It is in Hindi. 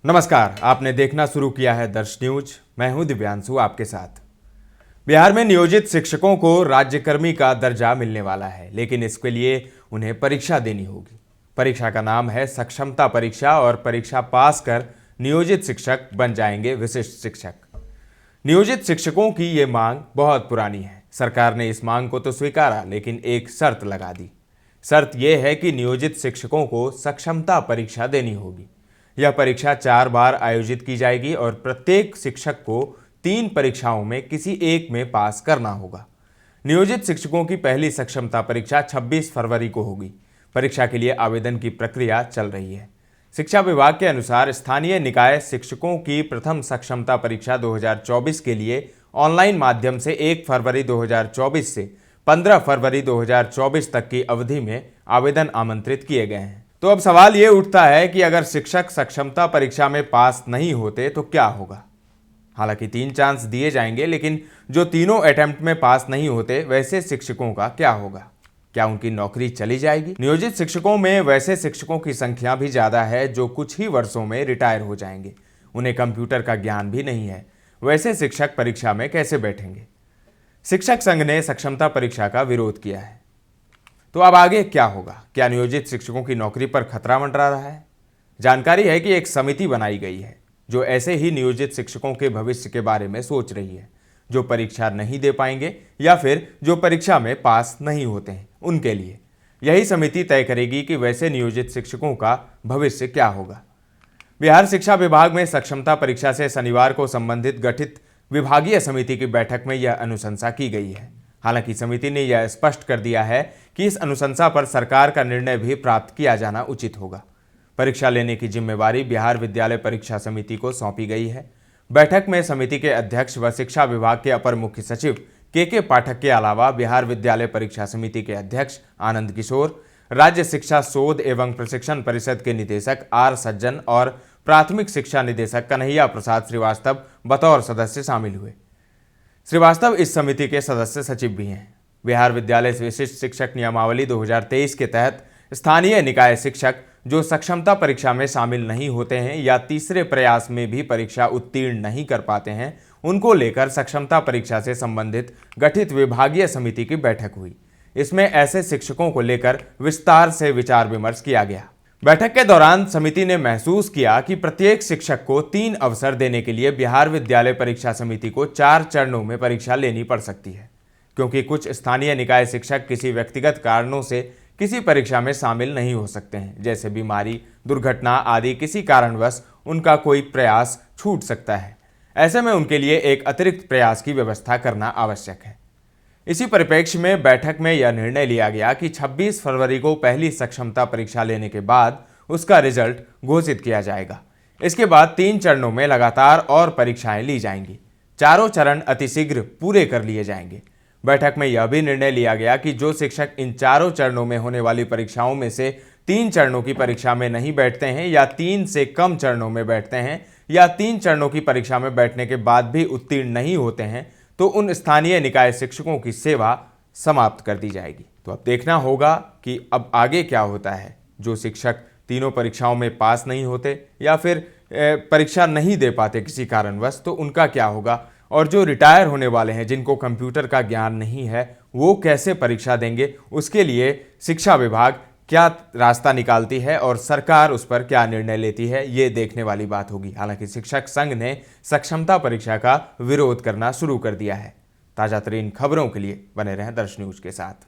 नमस्कार, आपने देखना शुरू किया है दर्श न्यूज। मैं हूं दिव्यांशु आपके साथ। बिहार में नियोजित शिक्षकों को राज्यकर्मी का दर्जा मिलने वाला है, लेकिन इसके लिए उन्हें परीक्षा देनी होगी। परीक्षा का नाम है सक्षमता परीक्षा और परीक्षा पास कर नियोजित शिक्षक बन जाएंगे विशिष्ट शिक्षक। नियोजित शिक्षकों की ये मांग बहुत पुरानी है। सरकार ने इस मांग को तो स्वीकारा, लेकिन एक शर्त लगा दी। शर्त यह है कि नियोजित शिक्षकों को सक्षमता परीक्षा देनी होगी। यह परीक्षा 4 बार आयोजित की जाएगी और प्रत्येक शिक्षक को 3 परीक्षाओं में किसी एक में पास करना होगा। नियोजित शिक्षकों की पहली सक्षमता परीक्षा 26 फरवरी को होगी। परीक्षा के लिए आवेदन की प्रक्रिया चल रही है। शिक्षा विभाग के अनुसार स्थानीय निकाय शिक्षकों की प्रथम सक्षमता परीक्षा 2024 के लिए ऑनलाइन माध्यम से 1 फरवरी 2024 से 15 फरवरी 2024 तक की अवधि में आवेदन आमंत्रित किए गए हैं। तो अब सवाल ये उठता है कि अगर शिक्षक सक्षमता परीक्षा में पास नहीं होते तो क्या होगा। हालांकि 3 चांस दिए जाएंगे, लेकिन जो तीनों अटेम्प्ट में पास नहीं होते वैसे शिक्षकों का क्या होगा? क्या उनकी नौकरी चली जाएगी? नियोजित शिक्षकों में वैसे शिक्षकों की संख्या भी ज्यादा है जो कुछ ही वर्षों में रिटायर हो जाएंगे। उन्हें कंप्यूटर का ज्ञान भी नहीं है। वैसे शिक्षक परीक्षा में कैसे बैठेंगे? शिक्षक संघ ने सक्षमता परीक्षा का विरोध किया है। तो अब आगे क्या होगा? क्या नियोजित शिक्षकों की नौकरी पर खतरा मंडरा रहा है? जानकारी है कि एक समिति बनाई गई है जो ऐसे ही नियोजित शिक्षकों के भविष्य के बारे में सोच रही है, जो परीक्षा नहीं दे पाएंगे या फिर जो परीक्षा में पास नहीं होते हैं उनके लिए। यही समिति तय करेगी कि वैसे नियोजित शिक्षकों का भविष्य क्या होगा। बिहार शिक्षा विभाग में सक्षमता परीक्षा से शनिवार को संबंधित गठित विभागीय समिति की बैठक में यह अनुशंसा की गई है। हालांकि समिति ने यह स्पष्ट कर दिया है कि इस अनुशंसा पर सरकार का निर्णय भी प्राप्त किया जाना उचित होगा। परीक्षा लेने की जिम्मेवारी बिहार विद्यालय परीक्षा समिति को सौंपी गई है। बैठक में समिति के अध्यक्ष व शिक्षा विभाग के अपर मुख्य सचिव के पाठक के अलावा बिहार विद्यालय परीक्षा समिति के अध्यक्ष आनंद किशोर, राज्य शिक्षा शोध एवं प्रशिक्षण परिषद के निदेशक आर सज्जन और प्राथमिक शिक्षा निदेशक कन्हैया प्रसाद श्रीवास्तव बतौर सदस्य शामिल हुए। श्रीवास्तव इस समिति के सदस्य सचिव भी हैं। बिहार विद्यालय विशिष्ट शिक्षक नियमावली 2023 के तहत स्थानीय निकाय शिक्षक जो सक्षमता परीक्षा में शामिल नहीं होते हैं या तीसरे प्रयास में भी परीक्षा उत्तीर्ण नहीं कर पाते हैं, उनको लेकर सक्षमता परीक्षा से संबंधित गठित विभागीय समिति की बैठक हुई। इसमें ऐसे शिक्षकों को लेकर विस्तार से विचार विमर्श किया गया। बैठक के दौरान समिति ने महसूस किया कि प्रत्येक शिक्षक को 3 अवसर देने के लिए बिहार विद्यालय परीक्षा समिति को 4 चरणों में परीक्षा लेनी पड़ सकती है, क्योंकि कुछ स्थानीय निकाय शिक्षक किसी व्यक्तिगत कारणों से किसी परीक्षा में शामिल नहीं हो सकते हैं, जैसे बीमारी, दुर्घटना आदि। किसी कारणवश उनका कोई प्रयास छूट सकता है। ऐसे में उनके लिए एक अतिरिक्त प्रयास की व्यवस्था करना आवश्यक है। इसी परिप्रेक्ष्य में बैठक में यह निर्णय लिया गया कि 26 फरवरी को पहली सक्षमता परीक्षा लेने के बाद उसका रिजल्ट घोषित किया जाएगा। इसके बाद 3 चरणों में लगातार और परीक्षाएं ली जाएंगी। चारों चरण अतिशीघ्र पूरे कर लिए जाएंगे। बैठक में यह भी निर्णय लिया गया कि जो शिक्षक इन चारों चरणों में होने वाली परीक्षाओं में से 3 चरणों की परीक्षा में नहीं बैठते हैं या 3 से कम चरणों में बैठते हैं या 3 चरणों की परीक्षा में बैठने के बाद भी उत्तीर्ण नहीं होते हैं, तो उन स्थानीय निकाय शिक्षकों की सेवा समाप्त कर दी जाएगी। तो अब देखना होगा कि अब आगे क्या होता है। जो शिक्षक तीनों परीक्षाओं में पास नहीं होते या फिर परीक्षा नहीं दे पाते किसी कारणवश, तो उनका क्या होगा। और जो रिटायर होने वाले हैं, जिनको कंप्यूटर का ज्ञान नहीं है, वो कैसे परीक्षा देंगे। उसके लिए शिक्षा विभाग क्या रास्ता निकालती है और सरकार उस पर क्या निर्णय लेती है, ये देखने वाली बात होगी। हालांकि शिक्षक संघ ने सक्षमता परीक्षा का विरोध करना शुरू कर दिया है। ताजा तरीन खबरों के लिए बने रहें दर्श न्यूज के साथ।